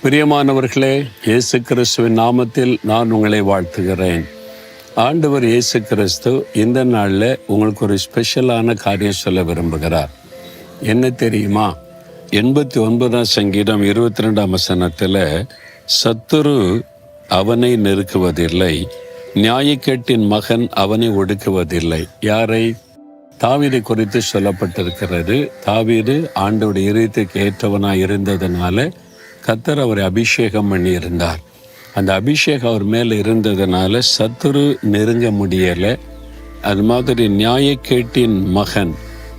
பிரியமானவர்களே, இயேசு கிறிஸ்துவின் நாமத்தில் நான் உங்களை வாழ்த்துகிறேன். ஆண்டவர் இயேசு கிறிஸ்து இந்த நாளில் உங்களுக்கு ஒரு ஸ்பெஷலான காரியம் சொல்ல விரும்புகிறார். என்ன தெரியுமா? 89ஆம் சங்கீதம் 22ஆம் வசனத்தில், சத்துரு அவனை நெருக்குவதில்லை, நியாயக்கேட்டின் மகன் அவனை ஒடுக்குவதில்லை. யாரை? தாவீதை குறித்து சொல்லப்பட்டிருக்கிறது. தாவீது ஆண்டவருடைய இதயத்துக்கு ஏற்றவனாய் இருந்ததுனால கர்த்தர் அவரை அபிஷேகம் பண்ணி இருந்தார். அந்த அபிஷேகம் அவர் மேலே இருந்ததுனால சத்துரு நெருங்க முடியலை. அது மாதிரி நியாயக்கேட்டின் மகன்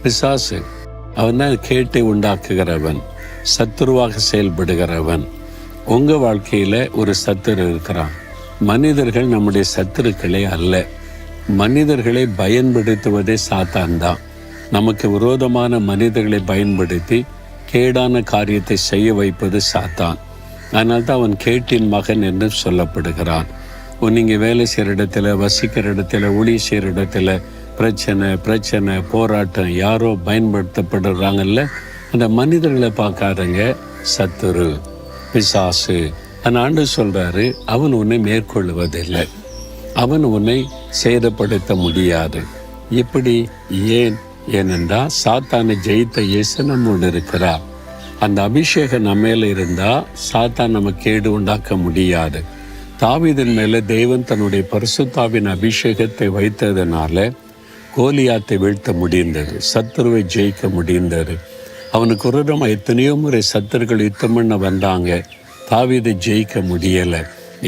பிசாசு, அவன் தான் கேட்டை உண்டாக்குகிறவன், சத்துருவாக செயல்படுகிறவன். உங்கள் வாழ்க்கையில் ஒரு சத்துரு இருக்கிறான். மனிதர்கள் நம்முடைய சத்துருக்களே அல்ல. மனிதர்களை பயன்படுத்துவதே சாத்தான் தான். நமக்கு விரோதமான மனிதர்களை பயன்படுத்தி கேடான காரியத்தை செய்ய வைப்பது சாத்தான். அதனால தான் அவன் கேட்டின் மகன் என்று சொல்லப்படுகிறான். நீங்கள் வேலை செய்கிற இடத்துல, வசிக்கிற இடத்துல, ஊழிய செய்கிற இடத்துல பிரச்சனை போராட்டம் யாரோ பயன்படுத்தப்படுறாங்கல்ல, அந்த மனிதர்களை பார்க்காதங்க, சத்துரு, பிசாசு. அந்த ஆண்டு சொல்கிறாரு, அவன் உன்னை மேற்கொள்வதில்லை, அவன் உன்னை சேதப்படுத்த முடியாது. எப்படி? ஏனென்றால் சாத்தானை ஜெயித்த இயேசு நம்மோடு இருக்கிறார். அந்த அபிஷேகம் நம்ம மேலே இருந்தால் சாத்தான் நம்ம கேடு உண்டாக்க முடியாது. தாவீதின் மேலே தேவன் தன்னுடைய பரிசுத்தாவின் அபிஷேகத்தை வைத்ததுனால கோலியாத்தை வீழ்த்த முடிந்தது, சத்துருவை ஜெயிக்க முடிந்தது. அவனுக்கு விரோதமாக எத்தனையோ முறை சத்துருக்கள் யுத்தம் பண்ண வந்தாங்க, தாவீதை ஜெயிக்க முடியலை.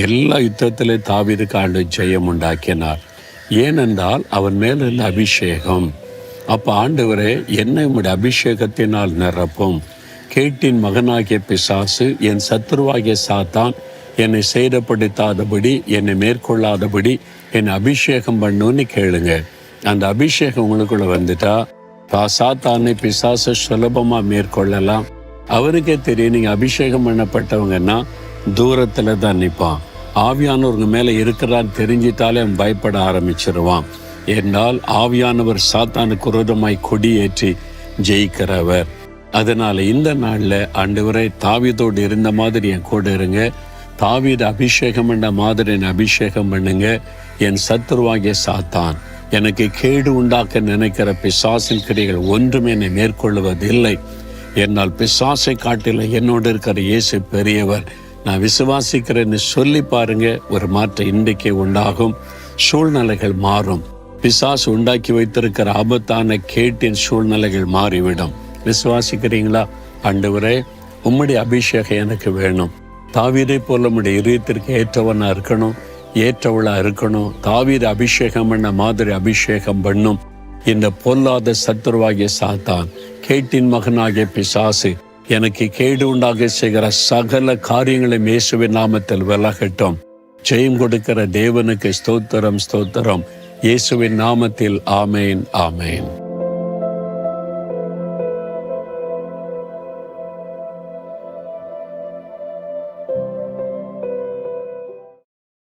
எல்லா யுத்தத்திலும் தாவீதுக்கு ஆண்டு ஜெயம் உண்டாக்கினார். ஏனென்றால் அவன் மேலே இருந்த அபிஷேகம். அப்போ ஆண்டவரே, என்னை உம்முடைய அபிஷேகத்தினால் நிரப்பும். கேட்டின் மகனாகிய பிசாசு, என் சத்துருவாகிய சாத்தான் என்னை சேதப்படுத்தாதபடி, என்னை மேற்கொள்ளாதபடி என்னை அபிஷேகம் பண்ணுன்னு கேளுங்க. அந்த அபிஷேகம் உங்களுக்குள்ள வந்துட்டா சாத்தானை பிசாசை சுலபமாக மேற்கொள்ளலாம். அவருக்கே தெரியும், நீங்கள் அபிஷேகம் பண்ணப்பட்டவங்கன்னா தூரத்தில் தான் நிற்பான். ஆவியானவருங்க மேலே இருக்கிறான்னு தெரிஞ்சிட்டாலே அவன் பயப்பட ஆரம்பிச்சிருவான். என்றால் ஆவியானவர் சாத்தானுக்கு விரோதமாய் கொடியேற்றி ஜெயிக்கிறவர். அதனால் இந்த நாளில் ஆண்டவரே, தாவீதோடு இருந்த மாதிரி என் கூட இருங்க, தாவீது அபிஷேகம் பண்ண மாதிரி என்னை அபிஷேகம் பண்ணுங்க. என் சத்துருவாகிய சாத்தான், எனக்கு கேடு உண்டாக்க நினைக்கிற பிசாசின் கிரியைகள் ஒன்றுமே என்னை மேற்கொள்வதில்லை. என்னால் பிசாசை காட்டில என்னோடு இருக்கிற இயேசு பெரியவர், நான் விசுவாசிக்கிறேன்னு சொல்லி பாருங்க. ஒரு மாற்றம் இன்றைக்கே உண்டாகும். சூழ்நிலைகள் மாறும். பிசாசு உண்டாக்கி வைத்திருக்கிற ஆபத்தான கேட்டின் சூழ்நிலைகள் மாறிவிடும். விசுவாசிக்கிறீங்களா? ஆண்டவரே, உம்முடைய அபிஷேகம் எனக்கு வேணும். தாவீதை போல உம்முடைய இதயத்திற்கு ஏற்றவனா இருக்கணும், ஏற்றவளா இருக்கணும். தாவீது அபிஷேகம் பண்ண மாதிரி அபிஷேகம் பண்ணும். இந்த பொல்லாத சத்துருவாகிய சாத்தான், கேட்டின் மகனாகிய பிசாசு, எனக்கு கேடு உண்டாக செய்கிற சகல காரியங்களை இயேசுவின் நாமத்தில் விலகட்டும். ஜெயம் கொடுக்கிற தேவனுக்கு ஸ்தோத்திரம், ஸ்தோத்திரம். இயேசுவின் நாமத்தில் ஆமேன், ஆமேன்.